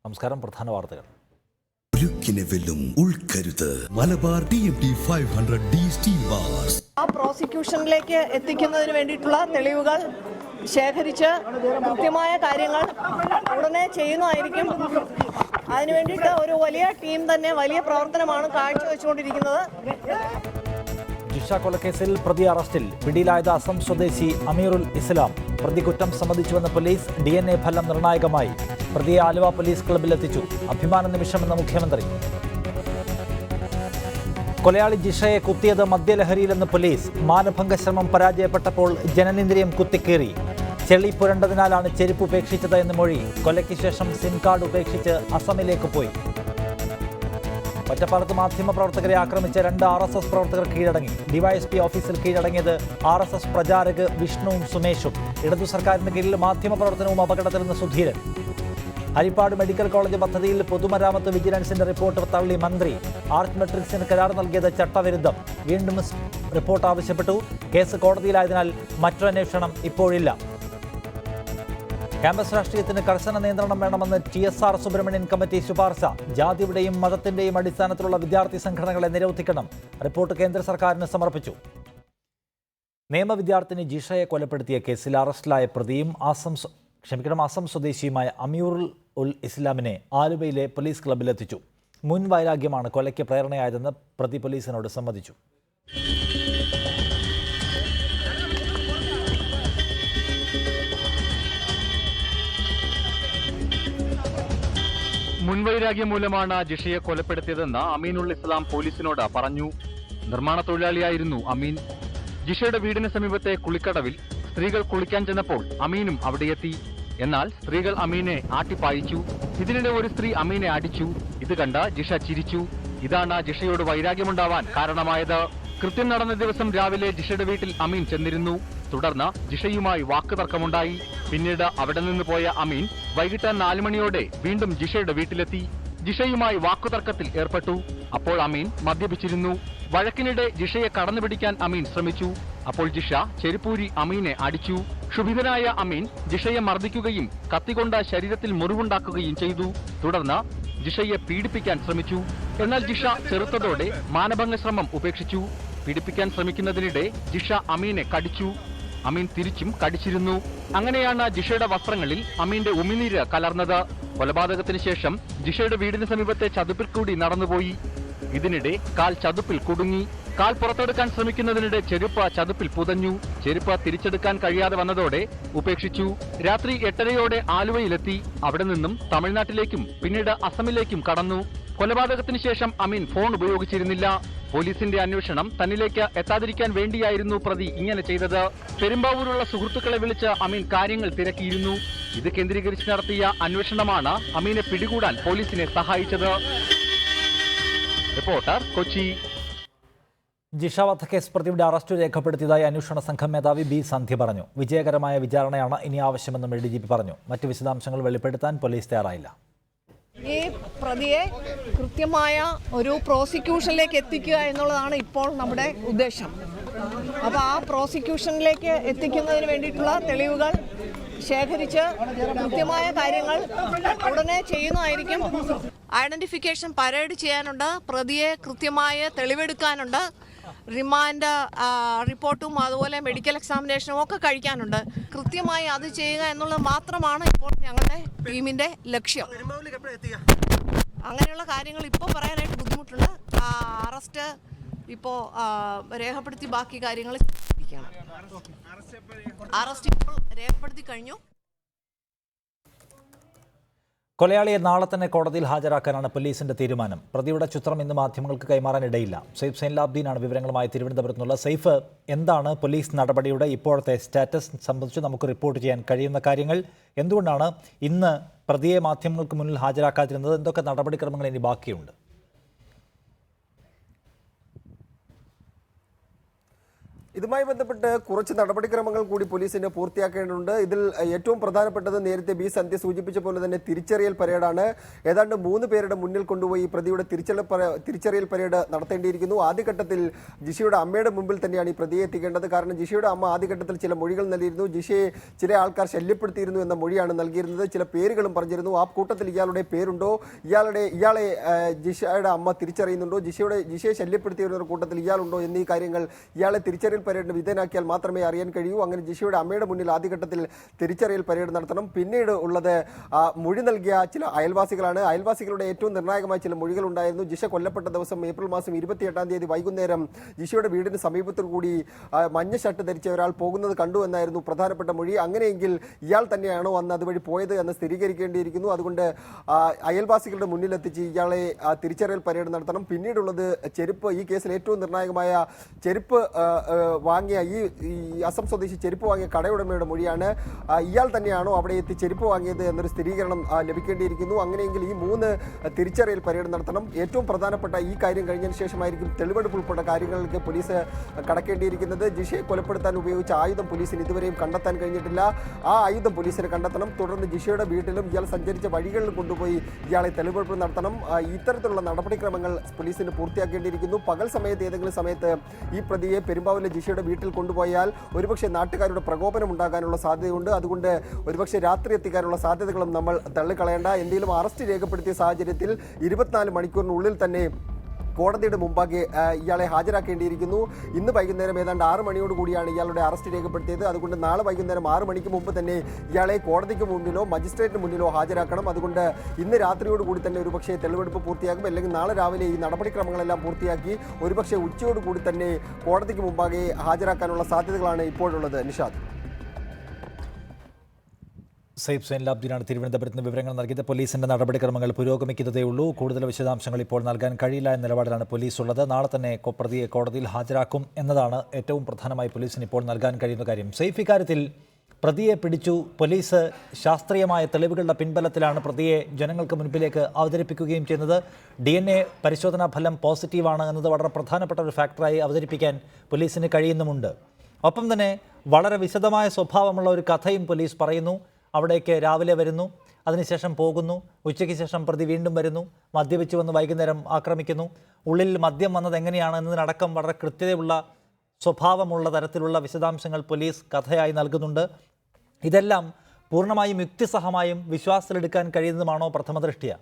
നമസ്കാരം. പ്രധാന വാർത്തകൾ. Malabar TMT 500D steel bars പ്രോസിക്യൂഷനിലേക്ക് എത്തിക്കുന്നതിന് വേണ്ടിയിട്ടുള്ള തെളിവുകൾ ശേഖരിച്ച് കൃത്യമായ കാര്യങ്ങൾ ഉടനെ ചെയ്യുന്നതായിരിക്കും. അതിനു വേണ്ടിയിട്ട് ഒരു വലിയ ടീം തന്നെ വലിയ പ്രവർത്തനമാണ് കാഴ്ചവെച്ചുകൊണ്ടിരിക്കുന്നത്. ജിഷ കൊലക്കേസിൽ പ്രതി അറസ്റ്റിൽ. പിടിയിലായത് അസം സ്വദേശി അമീറുൽ ഇസ്ലാം. പ്രതി കുറ്റം സമ്മതിച്ചുവെന്ന് പോലീസ്. DNA ഫലം നിർണായകമായി. പ്രതിയെ ആലുവ പോലീസ് ക്ലബിലെത്തിച്ചു. അഭിമാന നിമിഷമെന്ന മുഖ്യമന്ത്രി. കൊലയാളി ജിഷയെ കുത്തിയത് മദ്യലഹരിയിലെന്ന് പോലീസ്. മാനഭംഗ ശ്രമം പരാജയപ്പെട്ടപ്പോൾ ജനനേന്ദ്രിയം കുത്തിക്കേറി. ചെളി പുരണ്ടതിനാലാണ് ചെരുപ്പ് ഉപേക്ഷിച്ചത് എന്ന് മൊഴി. കൊലയ്ക്ക് ശേഷം സിം കാർഡ് ഉപേക്ഷിച്ച് അസമിലേക്ക് പോയി. ഒറ്റപ്പാലത്ത് മാധ്യമപ്രവർത്തകരെ ആക്രമിച്ച 2 RSS പ്രവർത്തകർ കീഴടങ്ങി. ഡിവൈഎസ്പി ഓഫീസിൽ കീഴടങ്ങിയത് RSS പ്രചാരക് വിഷ്ണുവും സുമേഷും. ഇടതു സർക്കാരിന് കീഴിൽ മാധ്യമപ്രവർത്തനവും അപകടത്തിലെന്ന് സുധീരൻ. ഹരിപ്പാട് മെഡിക്കൽ കോളേജ് പദ്ധതിയിൽ പൊതുമരാമത്ത് വിജിലൻസിന്റെ റിപ്പോർട്ട് തള്ളി മന്ത്രി. ആർച്ച് മെട്രിക്സിന് കരാർ നൽകിയത് ചട്ടവിരുദ്ധം. വീണ്ടും റിപ്പോർട്ട് ആവശ്യപ്പെട്ടു. കേസ് കോടതിയിലായതിനാൽ മറ്റൊരന്വേഷണം ഇപ്പോഴില്ല. ക്യാമ്പസ് രാഷ്ട്രീയത്തിന് കർശന നിയന്ത്രണം വേണമെന്ന് TSR സുബ്രഹ്മണ്യൻ കമ്മിറ്റി ശുപാർശ. ജാതിയുടെയും മതത്തിന്റെയും അടിസ്ഥാനത്തിലുള്ള വിദ്യാർത്ഥി സംഘടനകളെ നിരോധിക്കണം. റിപ്പോർട്ട് കേന്ദ്ര സർക്കാരിന് സമർപ്പിച്ചു. നിയമവിദ്യാർത്ഥിനി ജിഷയെ കൊലപ്പെടുത്തിയ കേസിൽ അറസ്റ്റിലായ പ്രതിയും അസം സ്വദേശിയുമായ അമീറുൽ ഇസ്ലാമിനെ ആലുവയിലെ പോലീസ് ക്ലബിലെത്തിച്ചു. മുൻ വൈരാഗ്യമാണ് കൊലയ്ക്ക് പ്രേരണയായതെന്ന് പ്രതി പോലീസിനോട് സമ്മതിച്ചു. മുൻവൈരാഗ്യം മൂലമാണ് ജിഷയെ കൊലപ്പെടുത്തിയതെന്ന് അമീനുൽ ഇസ്ലാം പോലീസിനോട് പറഞ്ഞു. നിർമ്മാണ തൊഴിലാളിയായിരുന്നു അമീൻ. ജിഷയുടെ വീടിന് സമീപത്തെ കുളിക്കടവിൽ സ്ത്രീകൾ കുളിക്കാൻ ചെന്നപ്പോൾ അമീനും അവിടെയെത്തി. എന്നാൽ സ്ത്രീകൾ അമീനെ ആട്ടിപ്പായിച്ചു. ഇതിനിടെ ഒരു സ്ത്രീ അമീനെ അടിച്ചു. ഇത് കണ്ട് ജിഷ ചിരിച്ചു. ഇതാണ് ജിഷയോട് വൈരാഗ്യമുണ്ടാവാൻ കാരണമായത്. കൃത്യം നടന്ന ദിവസം രാവിലെ ജിഷയുടെ വീട്ടിൽ അമീൻ ചെന്നിരുന്നു. തുടർന്ന് ജിഷയുമായി വാക്കുതർക്കമുണ്ടായി. പിന്നീട് അവിടെ നിന്ന് പോയ അമീൻ വൈകിട്ട് 4 മണിയോടെ വീണ്ടും ജിഷയുടെ വീട്ടിലെത്തി. ജിഷയുമായി വാക്കുതർക്കത്തിൽ ഏർപ്പെട്ടു. അപ്പോൾ അമീൻ മദ്യപിച്ചിരുന്നു. വഴക്കിനിടെ ജിഷയെ കടന്നുപിടിക്കാൻ അമീൻ ശ്രമിച്ചു. അപ്പോൾ ജിഷ ചെരുപ്പൂരി അമീനെ അടിച്ചു. ക്ഷുഭിതനായ അമീൻ ജിഷയെ മർദ്ദിക്കുകയും കത്തികൊണ്ട് ശരീരത്തിൽ മുറിവുണ്ടാക്കുകയും ചെയ്തു. തുടർന്ന് ജിഷയെ പീഡിപ്പിക്കാൻ ശ്രമിച്ചു. എന്നാൽ ജിഷ ചെറുത്തതോടെ മാനഭംഗ ശ്രമം ഉപേക്ഷിച്ചു. പീഡിപ്പിക്കാൻ ശ്രമിക്കുന്നതിനിടെ ജിഷ അമീനെ കടിച്ചു. അമീൻ തിരിച്ചും കടിച്ചിരുന്നു. അങ്ങനെയാണ് ജിഷയുടെ വസ്ത്രങ്ങളിൽ അമീന്റെ ഉമിനീര് കലർന്നത്. കൊലപാതകത്തിന് ശേഷം ജിഷയുടെ വീടിന് സമീപത്തെ ചതുപ്പിൽ കൂടി നടന്നുപോയി. ഇതിനിടെ കാൽ ചതുപ്പിൽ കുടുങ്ങി. കാൽ പുറത്തെടുക്കാൻ ശ്രമിക്കുന്നതിനിടെ ചെരുപ്പ് ചതുപ്പിൽ പുതഞ്ഞു. ചെരുപ്പ് തിരിച്ചെടുക്കാൻ കഴിയാതെ വന്നതോടെ ഉപേക്ഷിച്ചു. രാത്രി 8:30യോടെ ആലുവയിലെത്തി. അവിടെ നിന്നും തമിഴ്നാട്ടിലേക്കും പിന്നീട് അസമിലേക്കും കടന്നു. കൊലപാതകത്തിന് ശേഷം അമീൻ ഫോൺ ഉപയോഗിച്ചിരുന്നില്ല. പോലീസിന്റെ അന്വേഷണം തന്നിലേക്ക് എത്താതിരിക്കാൻ വേണ്ടിയായിരുന്നു പ്രതി ഇങ്ങനെ ചെയ്തത്. പെരുമ്പാവൂരുള്ള സുഹൃത്തുക്കളെ വിളിച്ച് അമീൻ കാര്യങ്ങൾ തിരക്കിയിരുന്നു. ഇത് കേന്ദ്രീകരിച്ച് നടത്തിയ അന്വേഷണമാണ് അമീനെ പിടികൂടാൻ പോലീസിനെ സഹായിച്ചത്. റിപ്പോർട്ടർ കൊച്ചി. ജിഷ വധക്കേസ് പ്രതിയുടെ അറസ്റ്റ് രേഖപ്പെടുത്തിയതായി അന്വേഷണ സംഘം മേധാവി B. സന്ധ്യ പറഞ്ഞു. വിജയകരമായ വിചാരണയാണ് ഇനി ആവശ്യമെന്നും ADGP പറഞ്ഞു. മറ്റ് വിശദാംശങ്ങൾ വെളിപ്പെടുത്താൻ പോലീസ് തയ്യാറായില്ല. ഈ പ്രതിയെ കൃത്യമായ ഒരു പ്രോസിക്യൂഷനിലേക്ക് എത്തിക്കുക എന്നുള്ളതാണ് ഇപ്പോൾ നമ്മുടെ ഉദ്ദേശം. അപ്പോൾ ആ പ്രോസിക്യൂഷനിലേക്ക് എത്തിക്കുന്നതിന് വേണ്ടിയിട്ടുള്ള തെളിവുകൾ ശേഖരിച്ച് കൃത്യമായ കാര്യങ്ങൾ ഉടനെ ചെയ്യുന്നതായിരിക്കും. ഐഡന്റിഫിക്കേഷൻ പരേഡ് ചെയ്യാനുണ്ട്. പ്രതിയെ കൃത്യമായ തെളിവെടുക്കാനുണ്ട്. റിമാൻഡ് റിപ്പോർട്ടും അതുപോലെ മെഡിക്കൽ എക്സാമിനേഷനും ഒക്കെ കഴിക്കാനുണ്ട്. കൃത്യമായി അത് ചെയ്യുക എന്നുള്ളത് മാത്രമാണ് ഇപ്പോൾ ഞങ്ങളുടെ ടീമിന്റെ ലക്ഷ്യം. അങ്ങനെയുള്ള കാര്യങ്ങൾ ഇപ്പോൾ പറയാനായിട്ട് ബുദ്ധിമുട്ടുണ്ട്. അറസ്റ്റ് ഇപ്പോൾ രേഖപ്പെടുത്തി ബാക്കി കാര്യങ്ങൾ അറസ്റ്റ് ഇപ്പോൾ രേഖപ്പെടുത്തി കഴിഞ്ഞു. കൊലയാളിയെ നാളെ തന്നെ കോടതിയിൽ ഹാജരാക്കാനാണ് പോലീസിന്റെ തീരുമാനം. പ്രതിയുടെ ചിത്രം ഇന്ന് മാധ്യമങ്ങൾക്ക് കൈമാറാനിടയില്ല. സെയ്ഫ് സൈൻലാബ്ദീനാണ് വിവരങ്ങളുമായി തിരുവനന്തപുരത്ത് നിന്നുള്ള. സെയ്ഫ്, എന്താണ് പോലീസ് നടപടിയുടെ ഇപ്പോഴത്തെ സ്റ്റാറ്റസ് സംബന്ധിച്ച് നമുക്ക് റിപ്പോർട്ട് ചെയ്യാൻ കഴിയുന്ന കാര്യങ്ങൾ? എന്തുകൊണ്ടാണ് ഇന്ന് പ്രതിയെ മാധ്യമങ്ങൾക്ക് മുന്നിൽ ഹാജരാക്കാതിരുന്നത്? എന്തൊക്കെ നടപടിക്രമങ്ങൾ ഇനി ബാക്കിയുണ്ട്? ഇതുമായി ബന്ധപ്പെട്ട് കുറച്ച് നടപടിക്രമങ്ങൾ കൂടി പോലീസിന് പൂർത്തിയാക്കേണ്ടതുണ്ട്. ഇതിൽ ഏറ്റവും പ്രധാനപ്പെട്ടത് നേരത്തെ ബി സന്ധ്യ സൂചിപ്പിച്ച പോലെ തന്നെ തിരിച്ചറിയൽ പരേഡാണ്. ഏതാണ്ട് 3 പേരുടെ മുന്നിൽ കൊണ്ടുപോയി പ്രതിയുടെ തിരിച്ചറിയൽ പരേഡ് നടത്തേണ്ടിയിരിക്കുന്നു. ആദ്യഘട്ടത്തിൽ ജിഷയുടെ അമ്മയുടെ മുമ്പിൽ തന്നെയാണ് ഈ പ്രതിയെ എത്തിക്കേണ്ടത്. കാരണം ജിഷയുടെ അമ്മ ആദ്യഘട്ടത്തിൽ ചില മൊഴികൾ നൽകിയിരുന്നു. ജിഷയെ ചില ആൾക്കാർ ശല്യപ്പെടുത്തിയിരുന്നു എന്ന മൊഴിയാണ് നൽകിയിരുന്നത്. ചില പേരുകളും പറഞ്ഞിരുന്നു. ആ കൂട്ടത്തിൽ ഇയാളുടെ പേരുണ്ടോ, ഇയാളെ ജിഷയുടെ അമ്മ തിരിച്ചറിയുന്നുണ്ടോ, ജിഷയെ ശല്യപ്പെടുത്തിയിരുന്ന കൂട്ടത്തിൽ ഇയാളുണ്ടോ എന്നീ കാര്യങ്ങൾ ഇയാളെ തിരിച്ചറിയൽ പരേഡിന് വിധേയനാക്കിയാൽ മാത്രമേ അറിയാൻ കഴിയൂ. അങ്ങനെ ജിഷയുടെ അമ്മയുടെ മുന്നിൽ ആദ്യഘട്ടത്തിൽ തിരിച്ചറിയൽ പരേഡ് നടത്തണം. പിന്നീട് ഉള്ളത് മൊഴി നൽകിയ ചില അയൽവാസികളാണ്. അയൽവാസികളുടെ ഏറ്റവും നിർണായകമായ ചില മൊഴികൾ ഉണ്ടായിരുന്നു. ജിഷ കൊല്ലപ്പെട്ട ദിവസം ഏപ്രിൽ മാസം 28-ാം തീയതി വൈകുന്നേരം ജിഷയുടെ വീടിന് സമീപത്തിൽ കൂടി മഞ്ഞ ഷർട്ട് ധരിച്ച ഒരാൾ പോകുന്നത് കണ്ടു എന്നായിരുന്നു പ്രധാനപ്പെട്ട മൊഴി. അങ്ങനെയെങ്കിൽ ഇയാൾ തന്നെയാണോ അന്ന് അതുവഴി പോയത് എന്ന് സ്ഥിരീകരിക്കേണ്ടിയിരിക്കുന്നു. അതുകൊണ്ട് അയൽവാസികളുടെ മുന്നിലെത്തിച്ച് ഇയാളെ തിരിച്ചറിയൽ പരേഡ് നടത്തണം. പിന്നീടുള്ളത് ചെരുപ്പ്. ഈ കേസിൽ ഏറ്റവും നിർണായകമായ ചെരുപ്പ് വാങ്ങിയ ഈ അസം സ്വദേശി ചെരുപ്പ് വാങ്ങിയ കടയുടമയുടെ മൊഴിയാണ്. ഇയാൾ തന്നെയാണോ അവിടെ എത്തി ചെരുപ്പ് വാങ്ങിയത് എന്നൊരു സ്ഥിരീകരണം ലഭിക്കേണ്ടിയിരിക്കുന്നു. അങ്ങനെയെങ്കിൽ ഈ 3 തിരിച്ചറിയൽ പരേഡ് നടത്തണം. ഏറ്റവും പ്രധാനപ്പെട്ട ഈ കാര്യം കഴിഞ്ഞതിന് ശേഷമായിരിക്കും തെളിവെടുപ്പ് ഉൾപ്പെട്ട കാര്യങ്ങൾക്ക് പോലീസ് കടക്കേണ്ടിയിരിക്കുന്നത്. ജിഷയെ കൊലപ്പെടുത്താൻ ഉപയോഗിച്ച ആയുധം പോലീസിന് ഇതുവരെയും കണ്ടെത്താൻ കഴിഞ്ഞിട്ടില്ല. ആ ആയുധം പോലീസിന് കണ്ടെത്തണം. തുടർന്ന് ജിഷയുടെ വീട്ടിലും ഇയാൾ സഞ്ചരിച്ച വഴികളിൽ കൊണ്ടുപോയി ഇയാളെ തെളിവെടുപ്പ് നടത്തണം. ഇത്തരത്തിലുള്ള നടപടിക്രമങ്ങൾ പോലീസിന് പൂർത്തിയാക്കേണ്ടിയിരിക്കുന്നു. പകൽ സമയത്ത് ഏതെങ്കിലും സമയത്ത് ഈ പ്രതിയെ പെരുമ്പാവൂരിലെ ജിഷയുടെ വീട്ടിൽ കൊണ്ടുപോയാൽ ഒരുപക്ഷെ നാട്ടുകാരുടെ പ്രകോപനം ഉണ്ടാകാനുള്ള സാധ്യതയുണ്ട്. അതുകൊണ്ട് ഒരുപക്ഷെ രാത്രി എത്തിക്കാനുള്ള സാധ്യതകളും നമ്മൾ തള്ളിക്കളയേണ്ട. എന്തെങ്കിലും അറസ്റ്റ് രേഖപ്പെടുത്തിയ സാഹചര്യത്തിൽ 24 മണിക്കൂറിനുള്ളിൽ തന്നെ കോടതിയുടെ മുമ്പാകെ ഇയാളെ ഹാജരാക്കേണ്ടിയിരിക്കുന്നു. ഇന്ന് വൈകുന്നേരം ഏതാണ്ട് 6 മണിയോടുകൂടിയാണ് ഇയാളുടെ അറസ്റ്റ് രേഖപ്പെടുത്തിയത്. അതുകൊണ്ട് നാളെ വൈകുന്നേരം 6 മണിക്ക് മുമ്പ് തന്നെ ഇയാളെ കോടതിക്ക് മുന്നിലോ മജിസ്ട്രേറ്റിന് മുന്നിലോ ഹാജരാക്കണം. അതുകൊണ്ട് ഇന്ന് രാത്രിയോടുകൂടി തന്നെ ഒരുപക്ഷെ തെളിവെടുപ്പ് പൂർത്തിയാകും. അല്ലെങ്കിൽ നാളെ രാവിലെ ഈ നടപടിക്രമങ്ങളെല്ലാം പൂർത്തിയാക്കി ഒരുപക്ഷെ ഉച്ചയോടുകൂടി തന്നെ കോടതിക്ക് മുമ്പാകെ ഹാജരാക്കാനുള്ള സാധ്യതകളാണ് ഇപ്പോഴുള്ളത്. നിഷാദ്. സൈബ് സൈൻലാബ്ദീനാണ് തിരുവനന്തപുരത്ത് നിന്ന് വിവരങ്ങൾ നൽകിയത്. പോലീസിന്റെ നടപടിക്രമങ്ങൾ പുരോഗമിക്കുന്നതേയുള്ളൂ. കൂടുതൽ വിശദാംശങ്ങൾ ഇപ്പോൾ നൽകാൻ കഴിയില്ല എന്ന നിലപാടിലാണ് പോലീസ് ഉള്ളത്. നാളെ തന്നെ പ്രതിയെ കോടതിയിൽ ഹാജരാക്കും എന്നതാണ് ഏറ്റവും പ്രധാനമായി പോലീസിന് ഇപ്പോൾ നൽകാൻ കഴിയുന്ന കാര്യം. സൈഫ്, ഇക്കാര്യത്തിൽ പ്രതിയെ പിടിച്ചു, പോലീസ് ശാസ്ത്രീയമായ തെളിവുകളുടെ പിൻബലത്തിലാണ് പ്രതിയെ ജനങ്ങൾക്ക് മുൻപിലേക്ക് അവതരിപ്പിക്കുകയും ചെയ്യുന്നത്. DNA പരിശോധനാ ഫലം പോസിറ്റീവാണ് എന്നത് വളരെ പ്രധാനപ്പെട്ട ഒരു ഫാക്ടറായി അവതരിപ്പിക്കാൻ പോലീസിന് കഴിയുന്നുമുണ്ട്. ഒപ്പം തന്നെ വളരെ വിശദമായ സ്വഭാവമുള്ള ഒരു കഥയും പോലീസ് പറയുന്നു. അവിടേക്ക് രാവിലെ വരുന്നു, അതിനുശേഷം പോകുന്നു, ഉച്ചയ്ക്ക് ശേഷം പ്രതി വീണ്ടും വരുന്നു, മദ്യപിച്ചു വന്ന് വൈകുന്നേരം ആക്രമിക്കുന്നു. ഉള്ളിൽ മദ്യം വന്നത് എങ്ങനെയാണ് എന്നതിനടക്കം വളരെ കൃത്യതയുള്ള സ്വഭാവമുള്ള തരത്തിലുള്ള വിശദാംശങ്ങൾ പോലീസ് കഥയായി നൽകുന്നുണ്ട്. ഇതെല്ലാം പൂർണ്ണമായും യുക്തിസഹമായും വിശ്വാസത്തിലെടുക്കാൻ കഴിയുന്നതുമാണോ പ്രഥമദൃഷ്ട്യാ?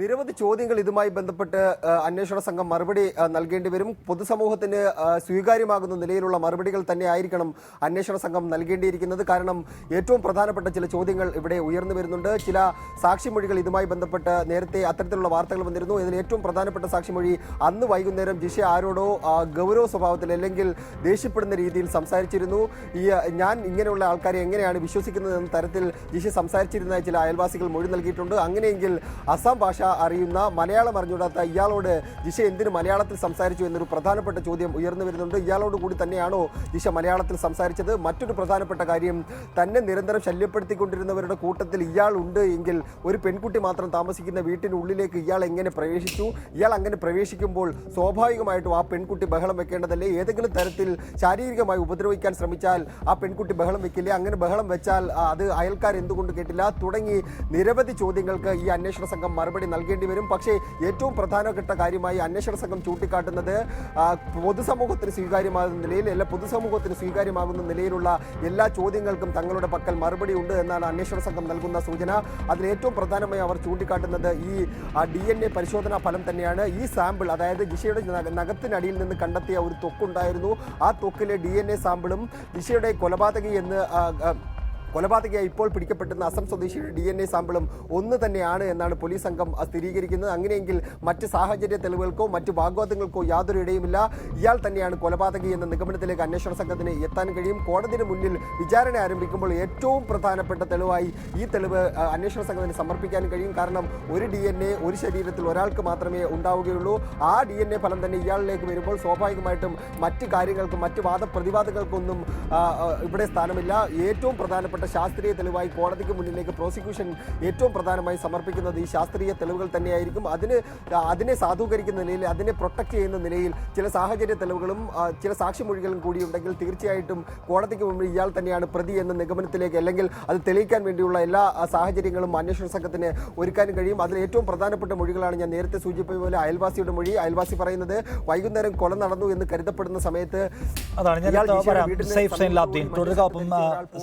നിരവധി ചോദ്യങ്ങൾ ഇതുമായി ബന്ധപ്പെട്ട് അന്വേഷണ സംഘം മറുപടി നൽകേണ്ടി വരും. പൊതുസമൂഹത്തിന് സ്വീകാര്യമാകുന്ന നിലയിലുള്ള മറുപടികൾ തന്നെ ആയിരിക്കണം അന്വേഷണ സംഘം നൽകേണ്ടിയിരിക്കുന്നത്. കാരണം ഏറ്റവും പ്രധാനപ്പെട്ട ചില ചോദ്യങ്ങൾ ഇവിടെ ഉയർന്നു വരുന്നുണ്ട്. ചില സാക്ഷിമൊഴികൾ ഇതുമായി ബന്ധപ്പെട്ട് നേരത്തെ അത്തരത്തിലുള്ള വാർത്തകൾ വന്നിരുന്നു. ഇതിൽ ഏറ്റവും പ്രധാനപ്പെട്ട സാക്ഷിമൊഴി അന്ന് വൈകുന്നേരം ജിഷ ആരോടോ ഗൗരവ സ്വഭാവത്തിൽ അല്ലെങ്കിൽ ദേഷ്യപ്പെടുന്ന രീതിയിൽ സംസാരിച്ചിരുന്നു. ഞാൻ ഇങ്ങനെയുള്ള ആൾക്കാരെ എങ്ങനെയാണ് വിശ്വസിക്കുന്നത് എന്ന തരത്തിൽ ജിഷ സംസാരിച്ചിരുന്ന ചില അയൽവാസികൾ മൊഴി നൽകിയിട്ടുണ്ട്. അങ്ങനെയെങ്കിൽ അസം ഭാഷ അറിയുന്ന, മലയാളം അറിഞ്ഞുകൂടാത്ത ഇയാളോട് ജിഷ എന്തിന് മലയാളത്തിൽ സംസാരിച്ചു എന്നൊരു പ്രധാനപ്പെട്ട ചോദ്യം ഉയർന്നു വരുന്നുണ്ട്. ഇയാളോട് കൂടി തന്നെയാണോ ജിഷ മലയാളത്തിൽ സംസാരിച്ചത്? മറ്റൊരു പ്രധാനപ്പെട്ട കാര്യം, തന്നെ നിരന്തരം ശല്യപ്പെടുത്തിക്കൊണ്ടിരുന്നവരുടെ കൂട്ടത്തിൽ ഇയാൾ ഉണ്ട് എങ്കിൽ ഒരു പെൺകുട്ടി മാത്രം താമസിക്കുന്ന വീട്ടിനുള്ളിലേക്ക് ഇയാൾ എങ്ങനെ പ്രവേശിച്ചു? ഇയാൾ അങ്ങനെ പ്രവേശിക്കുമ്പോൾ സ്വാഭാവികമായിട്ടും ആ പെൺകുട്ടി ബഹളം വെക്കേണ്ടതല്ലേ? ഏതെങ്കിലും തരത്തിൽ ശാരീരികമായി ഉപദ്രവിക്കാൻ ശ്രമിച്ചാൽ ആ പെൺകുട്ടി ബഹളം വെക്കില്ലേ? അങ്ങനെ ബഹളം വെച്ചാൽ അത് അയൽക്കാർ എന്തുകൊണ്ട് കേട്ടില്ല? തുടങ്ങി നിരവധി ചോദ്യങ്ങൾക്ക് ഈ അന്വേഷണ സംഘം മറുപടി നൽകേണ്ടി വരും. പക്ഷേ ഏറ്റവും പ്രധാനപ്പെട്ട കാര്യമായി അന്വേഷണ സംഘം ചൂണ്ടിക്കാട്ടുന്നത് പൊതുസമൂഹത്തിന് സ്വീകാര്യമാകുന്ന നിലയിൽ പൊതുസമൂഹത്തിന് സ്വീകാര്യമാകുന്ന നിലയിലുള്ള എല്ലാ ചോദ്യങ്ങൾക്കും തങ്ങളുടെ പക്കൽ മറുപടി ഉണ്ട് എന്നാണ് അന്വേഷണ സംഘം നൽകുന്ന സൂചന. അതിൽ ഏറ്റവും പ്രധാനമായി അവർ ചൂണ്ടിക്കാട്ടുന്നത് ഈ DNA പരിശോധനാ ഫലം തന്നെയാണ്. ഈ സാമ്പിൾ, അതായത് ജിഷയുടെ നഖത്തിനടിയിൽ നിന്ന് കണ്ടെത്തിയ ഒരു ത്വക്കുണ്ടായിരുന്നു. ആ ത്വക്കിലെ DNA സാമ്പിളും ജിഷയുടെ കൊലപാതകയായി ഇപ്പോൾ പിടിക്കപ്പെട്ടുന്ന അസം സ്വദേശിയുടെ DNA സാമ്പിളും ഒന്ന് തന്നെയാണ് എന്നാണ് പോലീസ് സംഘം സ്ഥിരീകരിക്കുന്നത്. അങ്ങനെയെങ്കിൽ മറ്റ് സാഹചര്യ തെളിവുകൾക്കോ മറ്റ് വാഗ്വാദങ്ങൾക്കോ യാതൊരു ഇടയുമില്ല. ഇയാൾ തന്നെയാണ് കൊലപാതകി എന്ന നിഗമനത്തിലേക്ക് അന്വേഷണ സംഘത്തിന് എത്താൻ കഴിയും. കോടതിന് മുന്നിൽ വിചാരണ ആരംഭിക്കുമ്പോൾ ഏറ്റവും പ്രധാനപ്പെട്ട തെളിവായി ഈ തെളിവ് അന്വേഷണ സംഘത്തിന് സമർപ്പിക്കാൻ കഴിയും. കാരണം ഒരു DNA ഒരു ശരീരത്തിൽ ഒരാൾക്ക് മാത്രമേ ഉണ്ടാവുകയുള്ളൂ. ആ DNA ഫലം തന്നെ ഇയാളിലേക്ക് വരുമ്പോൾ സ്വാഭാവികമായിട്ടും മറ്റ് കാര്യങ്ങൾക്കും മറ്റ് വാദപ്രതിവാദങ്ങൾക്കൊന്നും ഇവിടെ സ്ഥാനമില്ല. ഏറ്റവും പ്രധാനപ്പെട്ട പ്രധാനപ്പെട്ട ശാസ്ത്രീയ തെളിവായി കോടതിക്ക് മുന്നിലേക്ക് പ്രോസിക്യൂഷൻ ഏറ്റവും പ്രധാനമായി സമർപ്പിക്കുന്നത് ഈ ശാസ്ത്രീയ തെളിവുകൾ തന്നെയായിരിക്കും. അതിനെ സാധൂകരിക്കുന്ന നിലയിൽ, അതിനെ പ്രൊട്ടക്ട് ചെയ്യുന്ന നിലയിൽ ചില സാഹചര്യ തെളിവുകളും ചില സാക്ഷിമൊഴികളും കൂടിയുണ്ടെങ്കിൽ തീർച്ചയായിട്ടും കോടതിക്ക് മുമ്പിൽ ഇയാൾ തന്നെയാണ് പ്രതി എന്ന നിഗമനത്തിലേക്ക്, അല്ലെങ്കിൽ അത് തെളിയിക്കാൻ വേണ്ടിയുള്ള എല്ലാ സാഹചര്യങ്ങളും അന്വേഷണ സംഘത്തിന് ഒരുക്കാനും കഴിയും. അതിൽ ഏറ്റവും പ്രധാനപ്പെട്ട മൊഴികളാണ് ഞാൻ നേരത്തെ സൂചിപ്പിച്ച പോലെ അയൽവാസിയുടെ മൊഴി. അയൽവാസി പറയുന്നത് വൈകുന്നേരം കൊല നടന്നു എന്ന് കരുതപ്പെടുന്ന സമയത്ത് അതാണ് തുടരുക. ഒപ്പം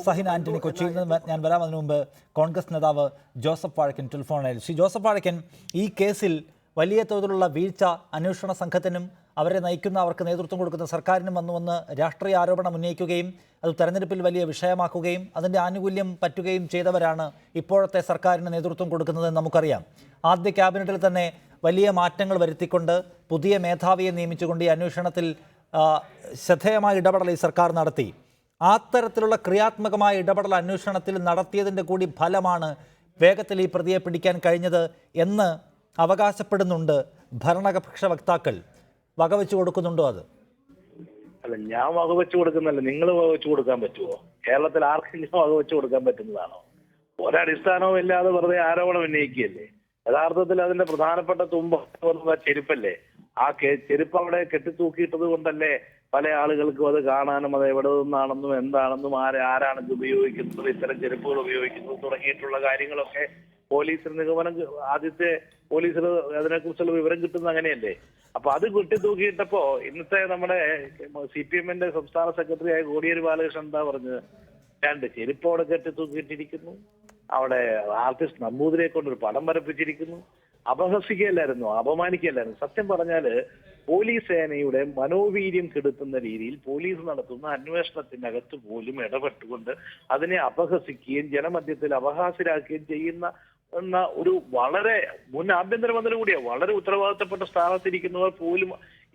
സഹിൻ ആന്റണി കൊച്ചിയിൽ നിന്ന് ഞാൻ വരാം. അതിനു മുമ്പ് കോൺഗ്രസ് നേതാവ് ജോസഫ് വാഴക്കൻ ടെലിഫോണിൽ. ശ്രീ ജോസഫ് വാഴക്കൻ, ഈ കേസിൽ വലിയ തോതിലുള്ള വീഴ്ച അന്വേഷണ സംഘത്തിനും അവരെ നയിക്കുന്ന, അവർക്ക് നേതൃത്വം കൊടുക്കുന്ന സർക്കാരിനും വന്നുവന്ന് രാഷ്ട്രീയ ആരോപണം ഉന്നയിക്കുകയും അത് തെരഞ്ഞെടുപ്പിൽ വലിയ വിഷയമാക്കുകയും അതിൻ്റെ ആനുകൂല്യം പറ്റുകയും ചെയ്തവരാണ് ഇപ്പോഴത്തെ സർക്കാരിന് നേതൃത്വം കൊടുക്കുന്നതെന്ന് നമുക്കറിയാം. ആദ്യ ക്യാബിനറ്റിൽ തന്നെ വലിയ മാറ്റങ്ങൾ വരുത്തിക്കൊണ്ട് പുതിയ മേധാവിയെ നിയമിച്ചുകൊണ്ട് ഈ അന്വേഷണത്തിൽ ശ്രദ്ധേയമായ ഇടപെടൽ ഈ സർക്കാർ നടത്തി. അത്തരത്തിലുള്ള ക്രിയാത്മകമായ ഇടപെടൽ അന്വേഷണത്തിൽ നടത്തിയതിൻ്റെ കൂടി ഫലമാണ് വേഗത്തിൽ ഈ പ്രതിയെ പിടിക്കാൻ കഴിഞ്ഞത് എന്ന് അവകാശപ്പെടുന്നുണ്ട് ഭരണപക്ഷ വക്താക്കൾ. വകവെച്ചു കൊടുക്കുന്നുണ്ടോ? അത് അല്ല, ഞാൻ വകവെച്ചു കൊടുക്കുന്നല്ല, നിങ്ങൾ വകവെച്ചു കൊടുക്കാൻ പറ്റുമോ? കേരളത്തിൽ ആർക്കെങ്കിലും വകവെച്ചു കൊടുക്കാൻ പറ്റുന്നതാണോ? ഒരടിസ്ഥാനവും ഇല്ലാതെ വെറുതെ ആരോപണം ഉന്നയിക്കുകയല്ലേ. യഥാർത്ഥത്തിൽ അതിന്റെ പ്രധാനപ്പെട്ട തുമ്പ ചെരുപ്പല്ലേ. ആ ചെരുപ്പ് അവിടെ കെട്ടിത്തൂക്കിയിട്ടത് കൊണ്ടല്ലേ പല ആളുകൾക്കും അത് കാണാനും അത് എവിടെ നിന്നാണെന്നും എന്താണെന്നും ആരാണ് ഇത് ഉപയോഗിക്കുന്നത്, ഇത്തരം ചെരുപ്പുകൾ ഉപയോഗിക്കുന്നത് തുടങ്ങിയിട്ടുള്ള കാര്യങ്ങളൊക്കെ പോലീസിന് നിഗമനം, ആദ്യത്തെ പോലീസിന് അതിനെക്കുറിച്ചുള്ള വിവരം കിട്ടുന്നത് അങ്ങനെയല്ലേ. അപ്പൊ അത് കെട്ടിത്തൂക്കിയിട്ടപ്പോ ഇന്നത്തെ നമ്മുടെ CPM-ന്റെ സംസ്ഥാന സെക്രട്ടറി ആയ കോടിയേരി ബാലകൃഷ്ണൻ എന്താ പറഞ്ഞത്? 2 ചെരുപ്പ് അവിടെ കെട്ടിത്തൂക്കിയിട്ടിരിക്കുന്നു, അവിടെ ആർട്ടിസ്റ്റ് നമ്പൂതിരിയെ കൊണ്ടൊരു പടം വരപ്പിച്ചിരിക്കുന്നു. അപഹസിക്കുകയല്ലായിരുന്നു, അപമാനിക്കുകയല്ലായിരുന്നു. സത്യം പറഞ്ഞാല് പോലീസ് സേനയുടെ മനോവീര്യം കെടുത്തുന്ന രീതിയിൽ പോലീസ് നടത്തുന്ന അന്വേഷണത്തിനകത്ത് പോലും ഇടപെട്ടുകൊണ്ട് അതിനെ അപഹസിക്കുകയും ജനമധ്യത്തിൽ അപഹാസ്യരാക്കുകയും ചെയ്യുന്ന ഒരു വളരെ മുൻ ആഭ്യന്തരമന്ത്രി കൂടിയാണ്, വളരെ ഉത്തരവാദിത്തപ്പെട്ട സ്ഥാനത്തിരിക്കുന്നവർ പോലും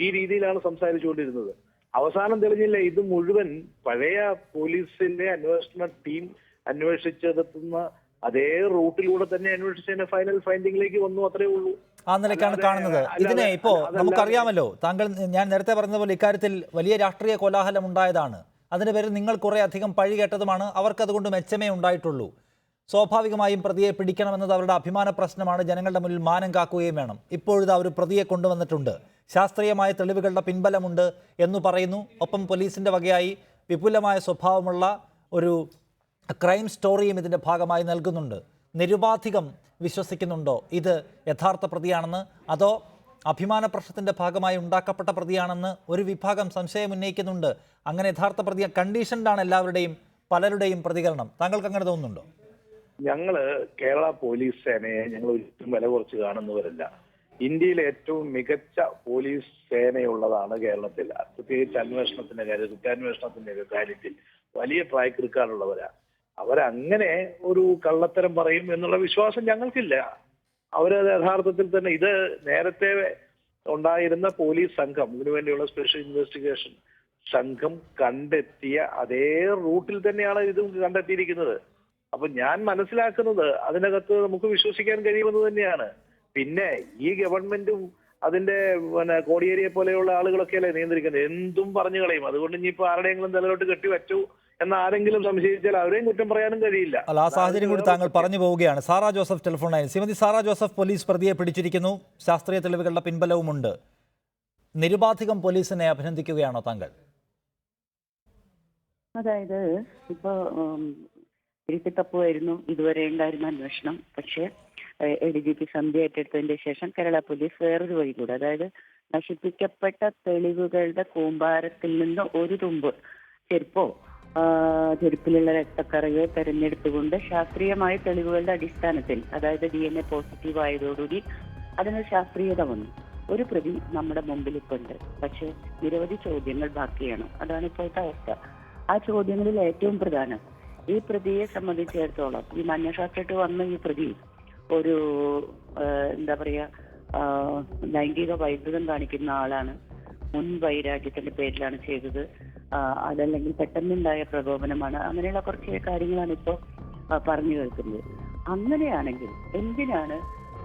ഈ രീതിയിലാണ് സംസാരിച്ചുകൊണ്ടിരുന്നത്. അവസാനം തെളിഞ്ഞില്ല, ഇത് മുഴുവൻ പഴയ പോലീസിന്റെ അന്വേഷണ ടീം അന്വേഷിച്ചെടുത്തുന്ന അതേ റൂട്ടിലൂടെ തന്നെ അന്വേഷിച്ചതിന്റെ ഫൈനൽ ഫൈൻഡിങ്ങിലേക്ക് വന്നു, അത്രേ ഉള്ളൂ. ആ നിലയ്ക്കാണ് കാണുന്നത്. ഇതിനെ ഇപ്പോൾ നമുക്കറിയാമല്ലോ, താങ്കൾ ഞാൻ നേരത്തെ പറഞ്ഞതുപോലെ ഇക്കാര്യത്തിൽ വലിയ രാഷ്ട്രീയ കോലാഹലം ഉണ്ടായതാണ്. അതിന്റെ പേരിൽ നിങ്ങൾ കുറെ അധികം പഴി കേട്ടതുമാണ്. അവർക്കതുകൊണ്ട് മെച്ചമേ ഉണ്ടായിട്ടുള്ളൂ. സ്വാഭാവികമായും പ്രതിയെ പിടിക്കണമെന്നത് അവരുടെ അഭിമാന പ്രശ്നമാണ്. ജനങ്ങളുടെ മുന്നിൽ മാനം കാക്കുകയും വേണം. ഇപ്പോഴിത് അവർ പ്രതിയെ കൊണ്ടുവന്നിട്ടുണ്ട്, ശാസ്ത്രീയമായ തെളിവുകളുടെ പിൻബലമുണ്ട് എന്ന് പറയുന്നു. ഒപ്പം പോലീസിൻ്റെ വകയായി വിപുലമായ സ്വഭാവമുള്ള ഒരു ക്രൈം സ്റ്റോറിയും ഇതിൻ്റെ ഭാഗമായി നൽകുന്നുണ്ട്. നിരുപാധികം വിശ്വസിക്കുന്നുണ്ടോ ഇത് യഥാർത്ഥ പ്രതിയാണെന്ന്, അതോ അഭിമാന പ്രശ്നത്തിൻ്റെ ഭാഗമായി ഉണ്ടാക്കപ്പെട്ട പ്രതിയാണെന്ന് ഒരു വിഭാഗം സംശയം ഉന്നയിക്കുന്നുണ്ട്. അങ്ങനെ യഥാർത്ഥ പ്രതിയെ കണ്ടീഷൻഡാണ് എല്ലാവരുടെയും പലരുടെയും പ്രതികരണം. താങ്കൾക്ക് അങ്ങനെ തോന്നുന്നുണ്ടോ? ഞങ്ങള് കേരള പോലീസ് സേനയെ ഞങ്ങൾ ഒരിക്കലും വില കുറച്ച് കാണുന്നവരല്ല. ഇന്ത്യയിലെ ഏറ്റവും മികച്ച പോലീസ് സേനയുള്ളതാണ് കേരളത്തിൽ. പ്രത്യേകിച്ച് അന്വേഷണത്തിന്റെ കാര്യം, കുറ്റാന്വേഷണത്തിന്റെ കാര്യത്തിൽ വലിയ ട്രാക്ക് എടുക്കാനുള്ളവരാ. അവരങ്ങനെ ഒരു കള്ളത്തരം പറയും എന്നുള്ള വിശ്വാസം ഞങ്ങൾക്കില്ല. അവരത് യഥാർത്ഥത്തിൽ തന്നെ ഇത് നേരത്തെ ഉണ്ടായിരുന്ന പോലീസ് സംഘം, ഇതിനുവേണ്ടിയുള്ള സ്പെഷ്യൽ ഇൻവെസ്റ്റിഗേഷൻ സംഘം കണ്ടെത്തിയ അതേ റൂട്ടിൽ തന്നെയാണ് ഇതും കണ്ടെത്തിയിരിക്കുന്നത്. അപ്പൊ ഞാൻ മനസ്സിലാക്കുന്നത് അതിനകത്ത് നമുക്ക് വിശ്വസിക്കാൻ കഴിയുമെന്ന് തന്നെയാണ്. പിന്നെ ഈ ഗവൺമെന്റും അതിന്റെ കോടിയേരിയെ പോലെയുള്ള ആളുകളൊക്കെ അല്ലേ നിയന്ത്രിക്കുന്നത്, എന്തും പറഞ്ഞു കളയും. അതുകൊണ്ട് ഇനിയിപ്പോ ആരുടെയെങ്കിലും തലയിലോട്ട് കെട്ടിവെച്ചു എന്ന് ആരെങ്കിലും സംശയിച്ചാൽ അവരെയും കുറ്റം പറയാനും കഴിയില്ല. അല്ല, ആ സാഹചര്യം കൂടി താങ്കൾ പറഞ്ഞു പോവുകയാണ്. Sara Joseph telephone line. Shrimati Sara Joseph, police പ്രതിയെ പിടിച്ചിരിക്കുന്നു, ശാസ്ത്രീയ തെളിവുകളുടെ പിൻബലവുമുണ്ട്. നിരുപാധികം പോലീസിനെ അഭിനന്ദിക്കുകയാണോ താങ്കൾ? അതായത് ഇപ്പൊ തിരുത്തിത്തപ്പുമായിരുന്നു ഇതുവരെ ഉണ്ടായിരുന്ന അന്വേഷണം. പക്ഷേ ADGP സന്ധ്യ ഏറ്റെടുത്തതിന്റെ ശേഷം കേരള പോലീസ് വേറൊരു വഴി കൂടെ, അതായത് നശിപ്പിക്കപ്പെട്ട തെളിവുകളുടെ കൂമ്പാരത്തിൽ നിന്ന് ഒരു തുമ്പ് ചെരുപ്പിലുള്ള രക്തക്കറയോ തെരഞ്ഞെടുത്തുകൊണ്ട് ശാസ്ത്രീയമായ തെളിവുകളുടെ അടിസ്ഥാനത്തിൽ, അതായത് DNA പോസിറ്റീവ് ആയതോടുകൂടി അതിനൊരു ശാസ്ത്രീയത വന്നു. ഒരു പ്രതി നമ്മുടെ മുമ്പിൽ ഇപ്പൊ ഉണ്ട്, പക്ഷെ നിരവധി ചോദ്യങ്ങൾ ബാക്കിയാണ്. അതാണ് ഇപ്പോഴത്തെ അവസ്ഥ. ആ ചോദ്യങ്ങളിൽ ഏറ്റവും പ്രധാനം, ഈ പ്രതിയെ സംബന്ധിച്ചിടത്തോളം ഈ മഞ്ഞഷർട്ടിട്ട് വന്ന ഈ പ്രതി ഒരു എന്താ പറയാ ലൈംഗിക വൈകൃതം കാണിക്കുന്ന ആളാണ്, മുൻ വൈരാഗ്യത്തിന്റെ പേരിലാണ് ചെയ്തത്, അതല്ലെങ്കിൽ പെട്ടെന്നുണ്ടായ പ്രകോപനമാണ്, അങ്ങനെയുള്ള കുറച്ച് കാര്യങ്ങളാണ് ഇപ്പോൾ പറഞ്ഞു കേൾക്കുന്നത്. അങ്ങനെയാണെങ്കിൽ എന്തിനാണ്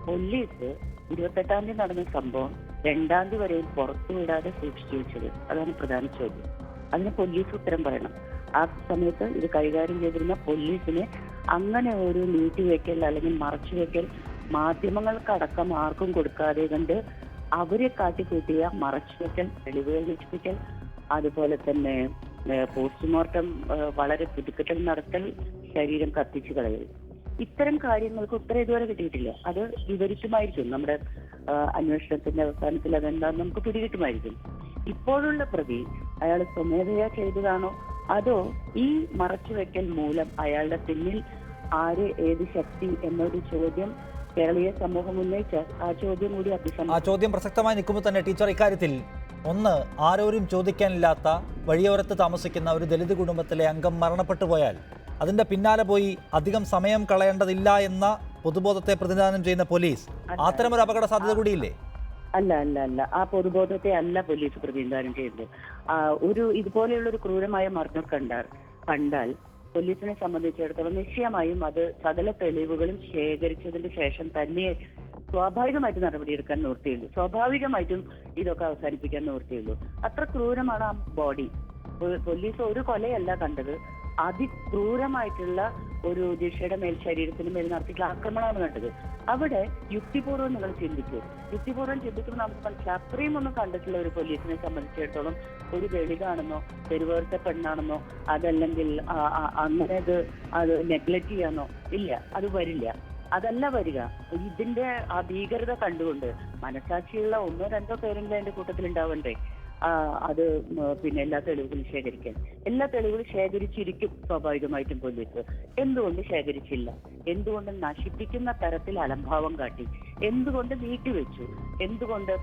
പോലീസ് 28-ാം തീയതി നടന്ന സംഭവം 2-ാം തീയതി വരെയും പുറത്തുവിടാതെ സൂക്ഷിച്ചു വെച്ചത്? അതാണ് പ്രധാന ചോദ്യം. അതിന് പോലീസ് ഉത്തരം പറയണം. ആ സമയത്ത് ഇത് കൈകാര്യം ചെയ്തിരുന്ന പോലീസിന് അങ്ങനെ ഒരു നീട്ടിവെക്കൽ അല്ലെങ്കിൽ മറച്ചുവെക്കൽ മാധ്യമങ്ങൾക്കടക്കം ആർക്കും കൊടുക്കാതെ കണ്ട് അവരെ കാട്ടിക്കൂട്ടിയ മറച്ചുവെക്കൽ, തെളിവുകൾ നശിപ്പിക്കൽ, അതുപോലെ തന്നെ പോസ്റ്റ്മോർട്ടം വളരെ പുതുക്കൽ നടത്തൽ, ശരീരം കത്തിച്ചു കളയൽ, ഇത്തരം കാര്യങ്ങൾക്ക് ഉത്തരം ഇതുവരെ കിട്ടിയിട്ടില്ല. അത് വിവരിക്കുമായിരിക്കും നമ്മുടെ അന്വേഷണത്തിന്റെ അവസാനത്തിൽ അതെന്താന്ന് നമുക്ക് പിടികിട്ടുമായിരിക്കും. ഇപ്പോഴുള്ള പ്രതി അയാൾ സ്വമേധയാ ചെയ്തതാണോ അതോ ഈ മറച്ചുവെക്കൽ മൂലം അയാളുടെ പിന്നിൽ ആര്, ഏത് ശക്തി എന്നൊരു ചോദ്യം കേരളീയ സമൂഹം ഉന്നയിച്ച ആ ചോദ്യം കൂടി ആ ചോദ്യം പ്രസക്തമായി നിൽക്കുമ്പോൾ തന്നെ ടീച്ചർ ഇക്കാര്യത്തിൽ ഒന്ന്, ആരോരും ചോദിക്കാനില്ലാത്ത വഴിയോരത്ത് താമസിക്കുന്ന ഒരു ദലിത് കുടുംബത്തിലെ അംഗം മരണപ്പെട്ടു പോയാൽ അതിന്റെ പിന്നാലെ പോയി അധികം സമയം കളയേണ്ടതില്ല എന്ന പൊതുബോധത്തെ പ്രതിനിധാനം ചെയ്യുന്ന പോലീസ് അത്തരമൊരു അപകട സാധ്യത കൂടിയില്ലേ? അല്ല അല്ല അല്ല ആ പൊതുബോധത്തെ അല്ല പോലീസ് പ്രതിനിധാനം ചെയ്യുന്നത്. ഒരു ഇതുപോലെയുള്ള ഒരു ക്രൂരമായ മരണം കണ്ടാൽ പോലീസിനെ സംബന്ധിച്ചിടത്തോളം നിശ്ചയമായും അത് സകല തെളിവുകളും ശേഖരിച്ചതിന് ശേഷം തന്നെ സ്വാഭാവികമായിട്ട് നടപടിയെടുക്കാൻ നിവൃത്തിയുള്ളൂ. സ്വാഭാവികമായിട്ടും ഇതൊക്കെ അവസാനിപ്പിക്കാൻ നിവൃത്തിയുള്ളൂ. അത്ര ക്രൂരമാണ് ആ ബോഡി. പോലീസ് ഒരു കൊലയല്ല കണ്ടത്, അതിക്രൂരമായിട്ടുള്ള ഒരു ജിഷയുടെ മേൽ, ശരീരത്തിന് മേൽ നടത്തിയിട്ടുള്ള ആക്രമണമാണ് കണ്ടത്. അവിടെ യുക്തിപൂർവ്വം നിങ്ങൾ ചിന്തിക്കൂ. യുക്തിപൂർവ്വം ചിന്തിക്കുമ്പോൾ നമുക്ക് മനസ്സിലാവും അത്രയും ഒന്നും കണ്ടിട്ടുള്ള ഒരു പോലീസിനെ സംബന്ധിച്ചിടത്തോളം ഒരു ദളിതാണെന്നോ തെരുവേർത്ത പെണ്ണാണെന്നോ അതല്ലെങ്കിൽ അങ്ങനെ അത് നെഗ്ലക്ട് ചെയ്യാന്നോ ഇല്ല, അത് വരില്ല. അതല്ല വരിക. ഇതിന്റെ ആ ഭീകരത കണ്ടുകൊണ്ട് മനസാക്ഷിയുള്ള 1-2 പേരെങ്കിലും അതിന്റെ കൂട്ടത്തിൽ ഉണ്ടാവണ്ടേ? അത് പിന്നെ എല്ലാ തെളിവുകളും ശേഖരിക്കാൻ. എല്ലാ തെളിവുകളും ശേഖരിച്ചിരിക്കും സ്വാഭാവികമായിട്ടും പോലീസ്. എന്തുകൊണ്ട് ശേഖരിച്ചില്ല? എന്തുകൊണ്ട് നശിപ്പിക്കുന്ന തരത്തിൽ അലംഭാവം കാട്ടി? എന്തുകൊണ്ട് നീട്ടിവെച്ചു? എന്തുകൊണ്ട്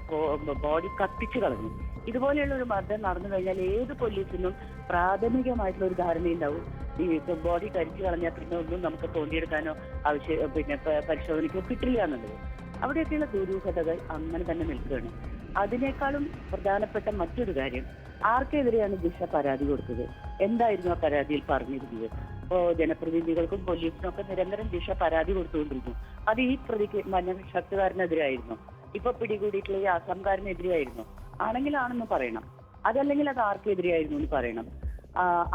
ബോഡി കത്തിച്ചു കളഞ്ഞു? ഇതുപോലെയുള്ള ഒരു മർദ്ദനം നടന്നു കഴിഞ്ഞാൽ ഏത് പോലീസിനും പ്രാഥമികമായിട്ടുള്ള ഒരു ധാരണയുണ്ടാവും, ഈ ബോഡി കരിച്ചു കളഞ്ഞാൽ പിന്നെ ഒന്നും നമുക്ക് തോണ്ടിയെടുക്കാനോ പിന്നെ പരിശോധനയ്ക്കോ കിട്ടില്ല എന്നുള്ളത്. അവിടെയൊക്കെയുള്ള ദുരൂഹതകൾ അങ്ങനെ തന്നെ നിൽക്കുകയാണ്. അതിനേക്കാളും പ്രധാനപ്പെട്ട മറ്റൊരു കാര്യം, ആർക്കെതിരെയാണ് ജിഷ പരാതി കൊടുത്തത്? എന്തായിരുന്നു ആ പരാതിയിൽ പറഞ്ഞിരുന്നത്? ജനപ്രതിനിധികൾക്കും പോലീസിനും ഒക്കെ നിരന്തരം ജിഷ പരാതി കൊടുത്തുകൊണ്ടിരുന്നു. അത് ഈ പ്രതിക്ക് മനഃശക്തിക്കാരനെതിരായിരുന്നു, ഇപ്പൊ പിടികൂടിയിട്ടുള്ള ഈ ആസാംകാരനെതിരെയായിരുന്നു. ആണെങ്കിലാണെന്ന് പറയണം, അതല്ലെങ്കിൽ അത് ആർക്കെതിരെയായിരുന്നു എന്ന് പറയണം.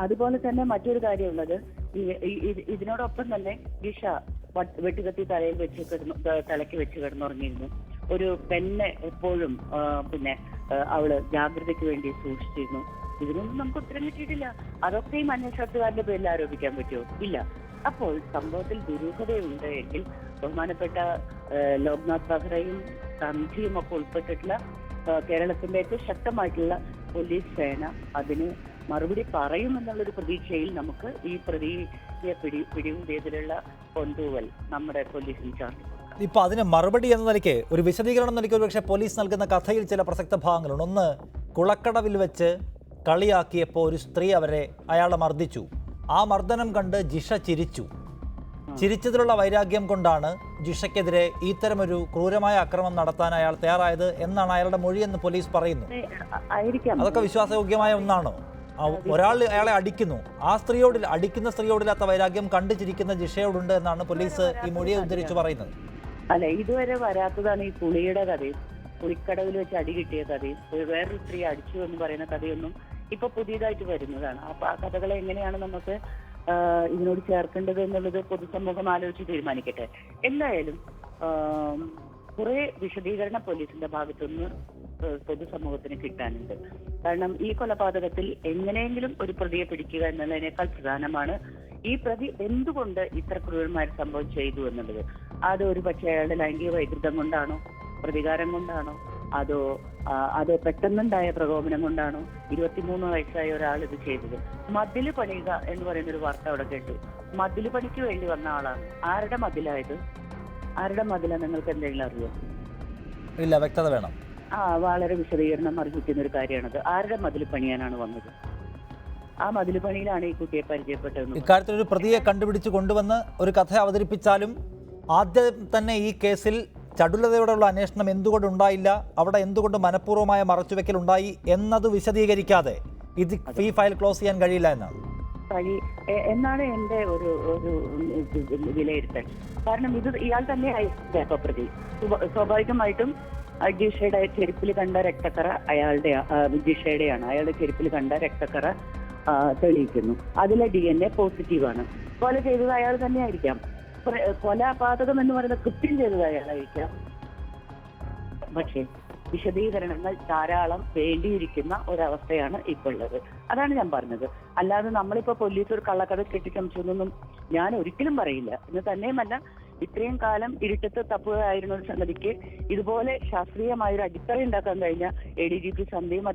അതുപോലെ തന്നെ മറ്റൊരു കാര്യമുള്ളത്, ഇതിനോടൊപ്പം തന്നെ ജിഷ വെട്ടുകത്തി തലയ്ക്ക് വെച്ച് കിടന്നുറങ്ങിയിരുന്നു. ഒരു പെണ്ണ് എപ്പോഴും പിന്നെ അവള് ജാഗ്രതയ്ക്ക് വേണ്ടി സൂക്ഷിച്ചിരുന്നു. ഇതിനൊന്നും നമുക്ക് ഉത്തരം കിട്ടിയിട്ടില്ല. അതൊക്കെ ഈ മനഃശക്തിക്കാരന്റെ പേരിൽ ആരോപിക്കാൻ പറ്റുമോ? ഇല്ല. അപ്പോൾ സംഭവത്തിൽ ദുരൂഹതയുണ്ട് എങ്കിൽ ബഹുമാനപ്പെട്ട ലോക്നാഥ് ബെഹ്റയും സന്ധിയും ഒക്കെ ഉൾപ്പെട്ടിട്ടുള്ള കേരളത്തിന്റെ ഏറ്റവും ശക്തമായിട്ടുള്ള പോലീസ് സേന അതിന് മറുപടി പറയുമെന്നുള്ളൊരു പ്രതീക്ഷയിൽ നമുക്ക് ഈ പ്രതിയെ പിടികൂടിയതിലുള്ള കൊണ്ടുപോകൽ നമ്മുടെ പോലീസിന് ചാർജ്. ഇപ്പോൾ അതിന് മറുപടി എന്ന നിലയ്ക്ക് ഒരു വിശദീകരണം എന്ന നിലയ്ക്ക് ഒരുപക്ഷെ പോലീസ് നൽകുന്ന കഥയിൽ ചില പ്രസക്ത ഭാഗങ്ങളുണ്ട്. ഒന്ന്, കുളക്കടവിൽ വെച്ച് കളിയാക്കിയപ്പോൾ ഒരു സ്ത്രീ അയാളെ മർദ്ദിച്ചു. ആ മർദ്ദനം കണ്ട് ജിഷ ചിരിച്ചു. ചിരിച്ചതിലുള്ള വൈരാഗ്യം കൊണ്ടാണ് ജിഷയ്ക്കെതിരെ ഇത്തരമൊരു ക്രൂരമായ ആക്രമണം നടത്താൻ അയാൾ തയ്യാറായത് എന്നാണ് അയാളുടെ മൊഴിയെന്ന് പോലീസ് പറയുന്നു. അതൊക്കെ വിശ്വാസയോഗ്യമായ ഒന്നാണോ? ഒരാൾ അയാളെ അടിക്കുന്നു, ആ അടിക്കുന്ന സ്ത്രീയോടില്ലാത്ത വൈരാഗ്യം കണ്ടു ചിരിക്കുന്ന ജിഷയോടുണ്ട് എന്നാണ് പോലീസ് ഈ മൊഴിയെ ഉദ്ധരിച്ചു പറയുന്നത്. അല്ല, ഇതുവരെ വരാത്തതാണ് ഈ പുളിയുടെ കഥയും, പുളിക്കടവിൽ വെച്ച് അടി കിട്ടിയ കഥയും, വേറൊരു സ്ത്രീ അടിച്ചു എന്ന് പറയുന്ന കഥയൊന്നും ഇപ്പൊ പുതിയതായിട്ട് വരുന്നതാണ്. അപ്പൊ ആ കഥകളെ എങ്ങനെയാണ് നമുക്ക് ഇതിനോട് ചേർക്കേണ്ടത് എന്നുള്ളത് പൊതുസമൂഹം ആലോചിച്ച് തീരുമാനിക്കട്ടെ. എന്തായാലും കുറെ വിശദീകരണം പോലീസിന്റെ ഭാഗത്തുനിന്ന് പൊതുസമൂഹത്തിന് കിട്ടാനുണ്ട്. കാരണം ഈ കൊലപാതകത്തിൽ എങ്ങനെയെങ്കിലും ഒരു പ്രതിയെ പിടിക്കുക എന്നുള്ളതിനേക്കാൾ പ്രധാനമാണ് ഈ പ്രതി എന്തുകൊണ്ട് ഇത്ര ക്രൂരമായ സംഭവം ചെയ്തു എന്നുള്ളത്. അത് ഒരു പക്ഷേ അയാളുടെ ലൈംഗിക വൈകൃതം കൊണ്ടാണോ, പ്രതികാരം കൊണ്ടാണോ, അതോ പെട്ടെന്നുണ്ടായ പ്രകോപനം കൊണ്ടാണോ? 23 വയസ്സായ ഒരാൾ ഇത് ചെയ്തത്. മതില് പണിയുക എന്ന് പറയുന്ന ഒരു വാർത്ത അവിടെ കേട്ടു. മതില് പണിക്ക് വേണ്ടി വന്ന ആളാണ്. ആരുടെ മതിലായത്? ആരുടെ മതിലാണ് നിങ്ങൾക്ക് എന്തെങ്കിലും അറിയോ? ഇല്ല, വ്യക്തത വേണം. വളരെ വിശദീകരണം അർഹിക്കുന്ന ഒരു കാര്യമാണത്. ആരുടെ മതിൽ പണിയാനാണ് വന്നത്? ആ മതിൽ പണിയിലാണ് ഈ കുട്ടിയെ പരിചയപ്പെട്ടത്. ഇക്കാര്യത്തിൽ ഒരു പ്രതിയെ കണ്ടുപിടിച്ച് കൊണ്ടുവന്ന് ഒരു കഥ അവതരിപ്പിച്ചാലും ആദ്യം തന്നെ ഈ കേസിൽ ചടുലതയോടുള്ള അന്വേഷണം എന്തുകൊണ്ട് ഉണ്ടായില്ല, അവിടെ എന്തുകൊണ്ട് മനഃപൂർവ്വമായ മറച്ചുവെക്കൽ ഉണ്ടായി എന്നത് വിശദീകരിക്കാതെ ഇത് ഈ ഫയൽ ക്ലോസ് ചെയ്യാൻ കഴിയില്ല എന്നാണ് എന്റെ ഒരു വിലയിരുത്തൽ. കാരണം ഇത് ഇയാൾ തന്നെയായി പ്രതി. സ്വാഭാവികമായിട്ടും ജിഷയുടെ ചെരുപ്പിൽ കണ്ട രക്തക്കറ ജിഷയുടെയാണ്. അയാളുടെ ചെരുപ്പിൽ കണ്ട രക്തക്കറ തെളിയിക്കുന്നു. അതിലെ DNA പോസിറ്റീവാണ്. കൊല ചെയ്തത് അയാൾ തന്നെയായിരിക്കാം. കൊലപാതകം എന്ന് പറയുന്നത് കൃത്യം ചെയ്തത് അയാളായിരിക്കാം. പക്ഷേ വിശദീകരണങ്ങൾ ധാരാളം വേണ്ടിയിരിക്കുന്ന ഒരവസ്ഥയാണ് ഇപ്പോൾ ഉള്ളത്. അതാണ് ഞാൻ പറഞ്ഞത്. അല്ലാതെ നമ്മളിപ്പോ പോലീസ് ഒരു കള്ളക്കഥ കെട്ടിച്ചമച്ചൊന്നും ഞാൻ ഒരിക്കലും പറയില്ല. എന്ന് തന്നെയുമല്ല, ഇത്രയും കാലം ഇരുട്ടത്ത് തപ്പുകയായിരുന്ന ഒരു സംഗതിക്ക് ഇതുപോലെ ശാസ്ത്രീയമായ ഒരു അടിത്തറ ഉണ്ടാക്കാൻ കഴിഞ്ഞ ADGP സന്ധ്യയും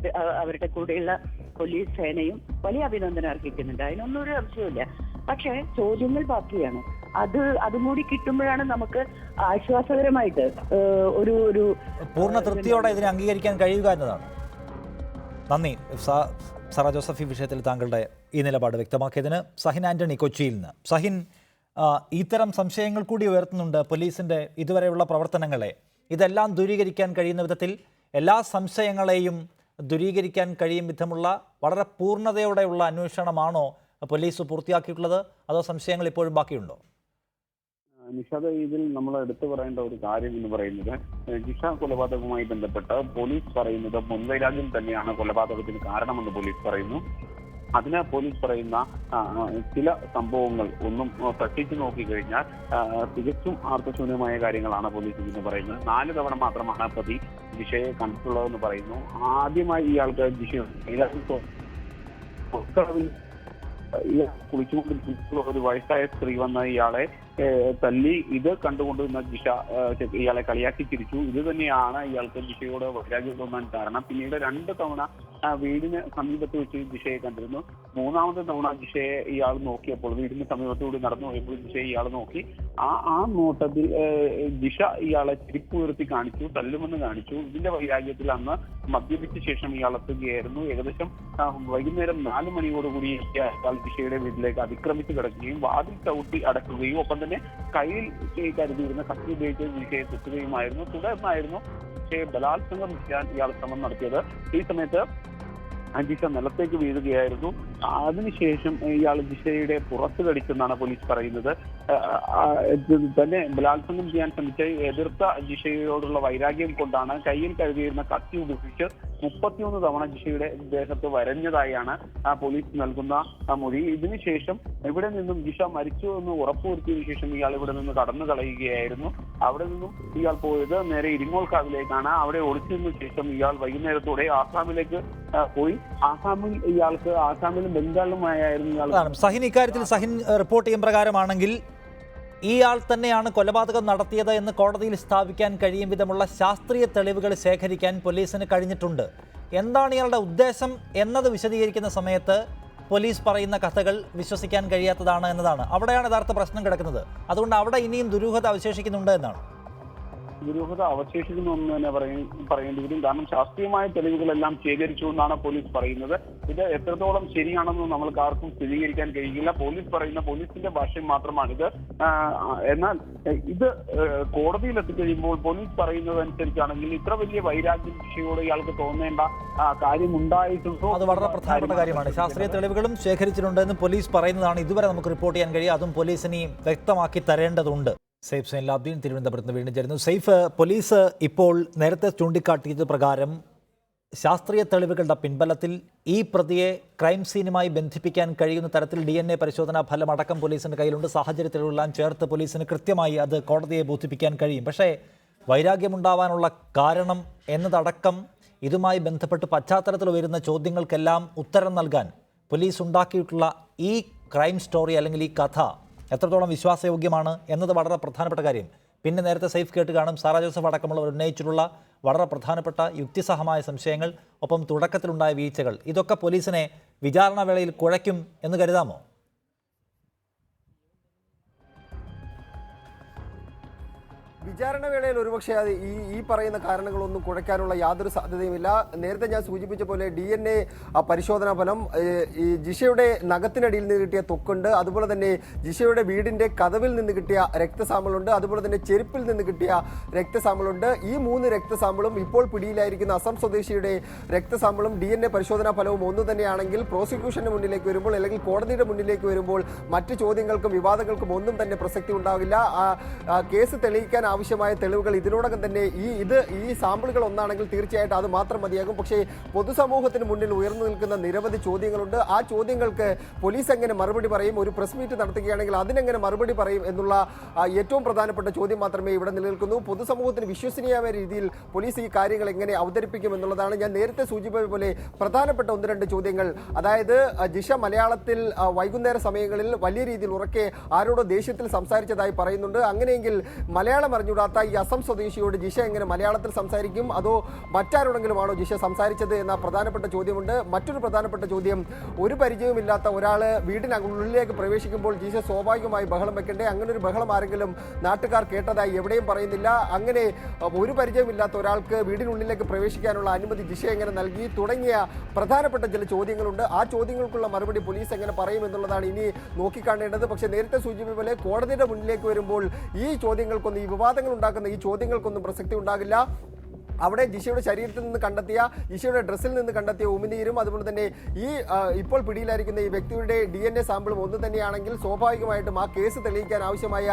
അവരുടെ കൂടെയുള്ള പോലീസ് സേനയും വലിയ അഭിനന്ദനം അർഹിക്കുന്നുണ്ട്. അതിനൊന്നും ഒരു സംശയമില്ല. പക്ഷേ ചോദ്യങ്ങൾ ബാക്കിയാണ്. അതും കൂടി കിട്ടുമ്പോഴാണ് നമുക്ക് ആശ്വാസകരമായിട്ട് ഒരു പൂർണ്ണ തൃപ്തിയോടെ ഇതിനെ അംഗീകരിക്കാൻ കഴിയുക എന്നതാണ്. നന്ദി സാറ ജോസഫ്, ഈ വിഷയത്തിൽ താങ്കളുടെ ഈ നിലപാട് വ്യക്തമാക്കിയതിന്. സഹിൻ ആന്റണി, കൊച്ചിയിൽ നിന്ന്. സഹിൻ, ഇത്തരം സംശയങ്ങൾ കൂടി ഉയർത്തുന്നുണ്ട് പോലീസിൻ്റെ ഇതുവരെയുള്ള പ്രവർത്തനങ്ങളെ. ഇതെല്ലാം ദൂരീകരിക്കാൻ കഴിയുന്ന വിധത്തിൽ എല്ലാ സംശയങ്ങളെയും ദൂരീകരിക്കാൻ കഴിയും വിധമുള്ള വളരെ പൂർണ്ണതയോടെയുള്ള അന്വേഷണമാണോ പോലീസ് പൂർത്തിയാക്കിയിട്ടുള്ളത്, അതോ സംശയങ്ങൾ ഇപ്പോഴും ബാക്കിയുണ്ടോ? നിഷാദ്, ഇതിൽ നമ്മൾ എടുത്തു പറയേണ്ട ഒരു കാര്യം എന്ന് പറയുന്നത്, ജിഷ കൊലപാതകവുമായി ബന്ധപ്പെട്ട് പോലീസ് പറയുന്നത് മുൻവൈരാഗ്യം തന്നെയാണ് കൊലപാതകത്തിന് കാരണമെന്ന് പോലീസ് പറയുന്നു. അതിന് പോലീസ് പറയുന്ന ചില സംഭവങ്ങൾ ഒന്നും തട്ടിച്ചു നോക്കിക്കഴിഞ്ഞാൽ തികച്ചും അർത്ഥശൂന്യമായ കാര്യങ്ങളാണ് പോലീസ് ഇന്ന് പറയുന്നത്. 4 തവണ മാത്രമാണ് പ്രതി ജിഷയെ കണ്ടിട്ടുള്ളതെന്ന് പറയുന്നു. ആദ്യമായി ഇയാൾക്ക് ജിഷ കുളിച്ചുകൊണ്ടിരിക്കുന്ന ഒരു വയസ്സായ സ്ത്രീ വന്ന ഇയാളെ തല്ലി. ഇത് കണ്ടുകൊണ്ടിരുന്ന ജിഷ ഇയാളെ കളിയാക്കി ചിരിച്ചു. ഇത് തന്നെയാണ് ഇയാൾക്ക് ജിഷയോട് വൈരാഗ്യം തോന്നാൻ കാരണം. പിന്നീട് 2 തവണ വീടിന് സമീപത്ത് വെച്ച് ജിഷയെ കണ്ടിരുന്നു. 3ാമത്തെ തവണ ജിഷയെ ഇയാൾ നോക്കിയപ്പോൾ, വീടിന് സമീപത്തുകൂടി നടന്നു പോയപ്പോൾ ജിഷയെ ഇയാൾ നോക്കി. ആ നോട്ടത്തിൽ ജിഷ ഇയാളെ ചെരുപ്പ് ഉയർത്തി കാണിച്ചു, തല്ലുമെന്ന് കാണിച്ചു. ഇതിന്റെ വൈരാഗ്യത്തിൽ അന്ന് മദ്യപിച്ച ശേഷം ഇയാൾ എത്തുകയായിരുന്നു. ഏകദേശം വൈകുന്നേരം 4 മണിയോടുകൂടി ഇയാൾ ജിഷയുടെ വീട്ടിലേക്ക് അതിക്രമിച്ച് കിടക്കുകയും വാതിൽ ചവിട്ടി അടക്കുകയും ഒപ്പം തന്നെ കയ്യിൽ കരുതിയിരുന്ന കത്തി ഉപയോഗിച്ച് ജിഷയെ തെറ്റുകയുമായിരുന്നു. തുടർന്നായിരുന്നു ജിഷയെ ബലാത്സംഗം ചെയ്യാൻ ഇയാൾ ശ്രമം നടത്തിയത്. ഈ സമയത്ത് ജിഷ നിലത്തേക്ക് വീഴുകയായിരുന്നു. അതിനുശേഷം ഇയാൾ ജിഷയുടെ പുറത്ത് കടിച്ചെന്നാണ് പോലീസ് പറയുന്നത്. തന്നെ ബലാത്സംഗം ചെയ്യാൻ ശ്രമിച്ച എതിർത്ത ജിഷയോടുള്ള വൈരാഗ്യം കൊണ്ടാണ് കയ്യിൽ കരുതിയിരുന്ന കത്തി ഉപയോഗിച്ച് 31 തവണ ജിഷയുടെ ദേഹത്ത് വരഞ്ഞതായാണ് പോലീസ് നൽകുന്ന മൊഴി. ഇതിനുശേഷം ഇവിടെ നിന്നും ജിഷ മരിച്ചു എന്ന് ഉറപ്പുവരുത്തിയതിനു ശേഷം ഇയാൾ ഇവിടെ നിന്ന് കടന്നു കളയുകയായിരുന്നു. അവിടെ നിന്നും ഇയാൾ പോയത് നേരെ ഇരിങ്ങോൾക്കാവിലേക്കാണ്. അവിടെ ഒളിച്ചതിനു ശേഷം ഇയാൾ വൈകുന്നേരത്തോടെ ആസാമിലേക്ക് പോയി. ആസാമിലും ബംഗാളിലുമായിരുന്നു ഇയാൾ. സഹിൻ, ഇക്കാര്യത്തിൽ സഹിൻ റിപ്പോർട്ട് ചെയ്യും പ്രകാരമാണെങ്കിൽ ഇയാൾ തന്നെയാണ് കൊലപാതകം നടത്തിയത് എന്ന് കോടതിയിൽ സ്ഥാപിക്കാൻ കഴിയും വിധമുള്ള ശാസ്ത്രീയ തെളിവുകൾ ശേഖരിക്കാൻ പോലീസിന് കഴിഞ്ഞിട്ടുണ്ട്. എന്താണ് ഇയാളുടെ ഉദ്ദേശം എന്നത് വിശദീകരിക്കുന്ന സമയത്ത് പോലീസ് പറയുന്ന കഥകൾ വിശ്വസിക്കാൻ കഴിയാത്തതാണ് എന്നതാണ്. അവിടെയാണ് യഥാർത്ഥ പ്രശ്നം കിടക്കുന്നത്. അതുകൊണ്ട് അവിടെ ഇനിയും ദുരൂഹത അവശേഷിക്കുന്നുണ്ട് എന്നാണ്. ദുരൂഹത അവശേഷിക്കുന്നു എന്ന് തന്നെ പറയേണ്ടി വരും. കാരണം ശാസ്ത്രീയമായ തെളിവുകളെല്ലാം ശേഖരിച്ചു എന്നാണ് പോലീസ് പറയുന്നത്. ഇത് എത്രത്തോളം ശരിയാണെന്ന് നമ്മൾക്ക് ആർക്കും സ്ഥിരീകരിക്കാൻ കഴിയില്ല. പോലീസ് പറയുന്ന പോലീസിന്റെ ഭാഷ്യം മാത്രമാണിത്. എന്നാൽ ഇത് കോടതിയിൽ എത്തിക്കഴിയുമ്പോൾ പോലീസ് പറയുന്നതനുസരിച്ചാണെങ്കിൽ ഇത്ര വലിയ വൈരാഗ്യം ശിക്ഷയോട് ഇയാൾക്ക് തോന്നേണ്ട കാര്യമുണ്ടായിട്ടുണ്ടോ? അത് വളരെ പ്രധാനപ്പെട്ട കാര്യമാണ്. ശാസ്ത്രീയ തെളിവുകളും ശേഖരിച്ചിട്ടുണ്ടെന്ന് പോലീസ് പറയുന്നതാണ് ഇതുവരെ നമുക്ക് റിപ്പോർട്ട് ചെയ്യാൻ കഴിയുക. അതും പോലീസിനെ വ്യക്തമാക്കി തരേണ്ടതുണ്ട്. സെയ്ഫ് സൈൻലാബ്ദീൻ തിരുവനന്തപുരത്ത് നിന്ന് വീണ്ടും ചേരുന്നു. സെയ്ഫ്, പോലീസ് ഇപ്പോൾ നേരത്തെ ചൂണ്ടിക്കാട്ടിയത് പ്രകാരം ശാസ്ത്രീയ തെളിവുകളുടെ പിൻബലത്തിൽ ഈ പ്രതിയെ ക്രൈം സീനുമായി ബന്ധിപ്പിക്കാൻ കഴിയുന്ന തരത്തിൽ DNA പരിശോധനാ ഫലമടക്കം പോലീസിൻ്റെ കയ്യിലുണ്ട്. സാഹചര്യ തെളിവുകളെല്ലാം ചേർത്ത് പോലീസിന് കൃത്യമായി അത് കോടതിയെ ബോധിപ്പിക്കാൻ കഴിയും. പക്ഷേ വൈരാഗ്യമുണ്ടാവാനുള്ള കാരണം എന്നതടക്കം ഇതുമായി ബന്ധപ്പെട്ട് പശ്ചാത്തലത്തിൽ വരുന്ന ചോദ്യങ്ങൾക്കെല്ലാം ഉത്തരം നൽകാൻ പോലീസ് ഉണ്ടാക്കിയിട്ടുള്ള ഈ ക്രൈം സ്റ്റോറി അല്ലെങ്കിൽ ഈ കഥ എത്രത്തോളം വിശ്വാസയോഗ്യമാണ് എന്നത് വളരെ പ്രധാനപ്പെട്ട കാര്യം. പിന്നെ നേരത്തെ സെയ്ഫ് കേട്ട് കാണും സാറാ ജോസഫ് അടക്കമുള്ളവർ ഉന്നയിച്ചിട്ടുള്ള വളരെ പ്രധാനപ്പെട്ട യുക്തിസഹമായ സംശയങ്ങൾ, ഒപ്പം തുടക്കത്തിലുണ്ടായ വീഴ്ചകൾ, ഇതൊക്കെ പോലീസിനെ വിചാരണ വേളയിൽ കുഴയ്ക്കും എന്ന് കരുതാമോ? വിചാരണ വേളയിൽ ഒരുപക്ഷെ അത് ഈ പറയുന്ന കാരണങ്ങളൊന്നും കുഴയ്ക്കാനുള്ള യാതൊരു സാധ്യതയുമില്ല. നേരത്തെ ഞാൻ സൂചിപ്പിച്ച പോലെ DNA പരിശോധനാ ഫലം, ഈ ജിഷയുടെ നഖത്തിനടിയിൽ നിന്ന് കിട്ടിയ തൊക്കുണ്ട്, അതുപോലെ തന്നെ ജിഷയുടെ വീടിന്റെ കതവിൽ നിന്ന് കിട്ടിയ രക്തസാമ്പിളുണ്ട്, അതുപോലെ തന്നെ ചെരുപ്പിൽ നിന്ന് കിട്ടിയ രക്തസാമ്പിളുണ്ട്. ഈ 3 രക്തസാമ്പിളും ഇപ്പോൾ പിടിയിലായിരിക്കുന്ന അസം സ്വദേശിയുടെ രക്തസാമ്പിളും DNA പരിശോധനാ ഫലവും ഒന്നു തന്നെയാണെങ്കിൽ പ്രോസിക്യൂഷന്റെ മുന്നിലേക്ക് വരുമ്പോൾ അല്ലെങ്കിൽ കോടതിയുടെ മുന്നിലേക്ക് വരുമ്പോൾ മറ്റ് ചോദ്യങ്ങൾക്കും വിവാദങ്ങൾക്കും ഒന്നും തന്നെ പ്രസക്തി ഉണ്ടാവില്ല. കേസ് തെളിയിക്കാൻ ആവശ്യമായ ആവശ്യമായ തെളിവുകൾ ഇതിനോടകം തന്നെ ഈ സാമ്പിളുകൾ ഒന്നാണെങ്കിൽ തീർച്ചയായിട്ടും അത് മാത്രം മതിയാകും. പക്ഷേ പൊതുസമൂഹത്തിന് മുന്നിൽ ഉയർന്നു നിൽക്കുന്ന നിരവധി ചോദ്യങ്ങളുണ്ട്. ആ ചോദ്യങ്ങൾക്ക് പോലീസ് എങ്ങനെ മറുപടി പറയും, ഒരു പ്രസ് മീറ്റ് നടത്തുകയാണെങ്കിൽ അതിനെങ്ങനെ മറുപടി പറയും എന്നുള്ള ഏറ്റവും പ്രധാനപ്പെട്ട ചോദ്യം മാത്രമേ ഇവിടെ നിലനിൽക്കുന്നു. പൊതുസമൂഹത്തിന് വിശ്വസനീയമായ രീതിയിൽ പോലീസ് ഈ കാര്യങ്ങൾ എങ്ങനെ അവതരിപ്പിക്കും എന്നുള്ളതാണ്. ഞാൻ നേരത്തെ സൂചിപ്പിച്ച പോലെ പ്രധാനപ്പെട്ട 1-2 ചോദ്യങ്ങൾ. അതായത് ജിഷ മലയാളത്തിൽ വൈകുന്നേര സമയങ്ങളിൽ വലിയ രീതിയിൽ ഉറക്കെ ആരോടോ ദേഷ്യത്തിൽ സംസാരിച്ചതായി പറയുന്നുണ്ട്. അങ്ങനെയെങ്കിൽ മലയാളം അറിഞ്ഞുകൂടാത്ത ഈ അസം സ്വദേശിയോട് ജിഷ എങ്ങനെ മലയാളത്തിൽ സംസാരിക്കും, അതോ മറ്റാരോടെങ്കിലും ആണോ ജിഷ സംസാരിച്ചത് എന്ന പ്രധാനപ്പെട്ട ചോദ്യമുണ്ട്. മറ്റൊരു പ്രധാനപ്പെട്ട ചോദ്യം, ഒരു പരിചയവുമില്ലാത്ത ഒരാൾ വീടിനുള്ളിലേക്ക് പ്രവേശിക്കുമ്പോൾ ജിഷ സ്വാഭാവികമായി ബഹളം വെക്കണ്ടേ? അങ്ങനെ ഒരു ബഹളം ആരെങ്കിലും നാട്ടുകാർ കേട്ടതായി എവിടെയും പറയുന്നില്ല. അങ്ങനെ ഒരു പരിചയമില്ലാത്ത ഒരാൾക്ക് വീടിനുള്ളിലേക്ക് പ്രവേശിക്കാനുള്ള അനുമതി ജിഷ എങ്ങനെ നൽകി തുടങ്ങിയ പ്രധാനപ്പെട്ട ചില ചോദ്യങ്ങളുണ്ട്. ആ ചോദ്യങ്ങൾക്കുള്ള മറുപടി പോലീസ് എങ്ങനെ പറയും എന്നുള്ളതാണ് ഇനി നോക്കിക്കാണേണ്ടത്. പക്ഷേ നേരത്തെ സൂചിപ്പിച്ച പോലെ കോടതിയുടെ മുന്നിലേക്ക് വരുമ്പോൾ ഈ ചോദ്യങ്ങൾക്കൊന്നും, ഈ വിവാദങ്ങൾ ഉണ്ടാക്കുന്ന ഈ ചോദ്യങ്ങൾക്കൊന്നും പ്രസക്തി ഉണ്ടാകില്ല. അവിടെ ജിഷയുടെ ശരീരത്തിൽ നിന്ന് കണ്ടെത്തിയ, ജിഷയുടെ ഡ്രസ്സിൽ നിന്ന് കണ്ടെത്തിയ ഉമിനീരും അതുപോലെ തന്നെ ഈ ഇപ്പോൾ പിടിയിലായിരിക്കുന്ന ഈ വ്യക്തിയുടെ DNA സാമ്പിളും ഒന്ന് തന്നെയാണെങ്കിൽ സ്വാഭാവികമായിട്ടും ആ കേസ് തെളിയിക്കാൻ ആവശ്യമായ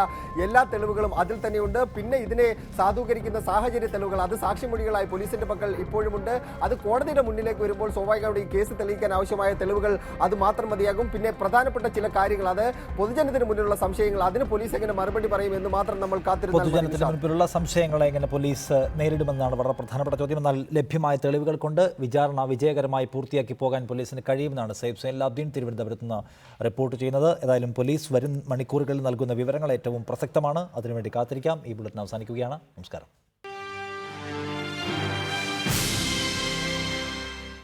എല്ലാ തെളിവുകളും അതിൽ തന്നെയുണ്ട്. പിന്നെ ഇതിനെ സാധൂകരിക്കുന്ന സാഹചര്യ തെളിവുകൾ, അത് സാക്ഷിമൊഴികളായി പോലീസിന്റെ പക്കൽ ഇപ്പോഴുമുണ്ട്. അത് കോടതിയുടെ മുന്നിലേക്ക് വരുമ്പോൾ സ്വാഭാവികമായിട്ട് ഈ കേസ് തെളിയിക്കാൻ ആവശ്യമായ തെളിവുകൾ അത് മാത്രം മതിയാകും. പിന്നെ പ്രധാനപ്പെട്ട ചില കാര്യങ്ങൾ, അത് പൊതുജനത്തിന് മുന്നിലുള്ള സംശയങ്ങൾ, അതിന് പോലീസ് എങ്ങനെ മറുപടി പറയും എന്ന് മാത്രം നമ്മൾ പൊതുജനത്തിന് മുൻപിലുള്ള സംശയങ്ങളെ എങ്ങനെ പോലീസ് നേരിടുമെന്നാണ് വളരെ പ്രധാനപ്പെട്ട ചോദ്യം. എന്നാൽ ലഭ്യമായ തെളിവുകൾ കൊണ്ട് വിചാരണ വിജയകരമായി പൂർത്തിയാക്കി പോകാൻ പോലീസിന് കഴിയുമെന്നാണ് സൈഫ് സൈനുലാബ്ദീൻ തിരുവനന്തപുരത്ത് നിന്ന് റിപ്പോർട്ട് ചെയ്യുന്നത്. ഏതായാലും പോലീസ് വരും മണിക്കൂറുകളിൽ നൽകുന്ന വിവരങ്ങൾ ഏറ്റവും പ്രസക്തമാണ്. അതിനുവേണ്ടി കാത്തിരിക്കാം. ഈ ബുള്ളറ്റിൻ അവസാനിക്കുകയാണ്. നമസ്കാരം.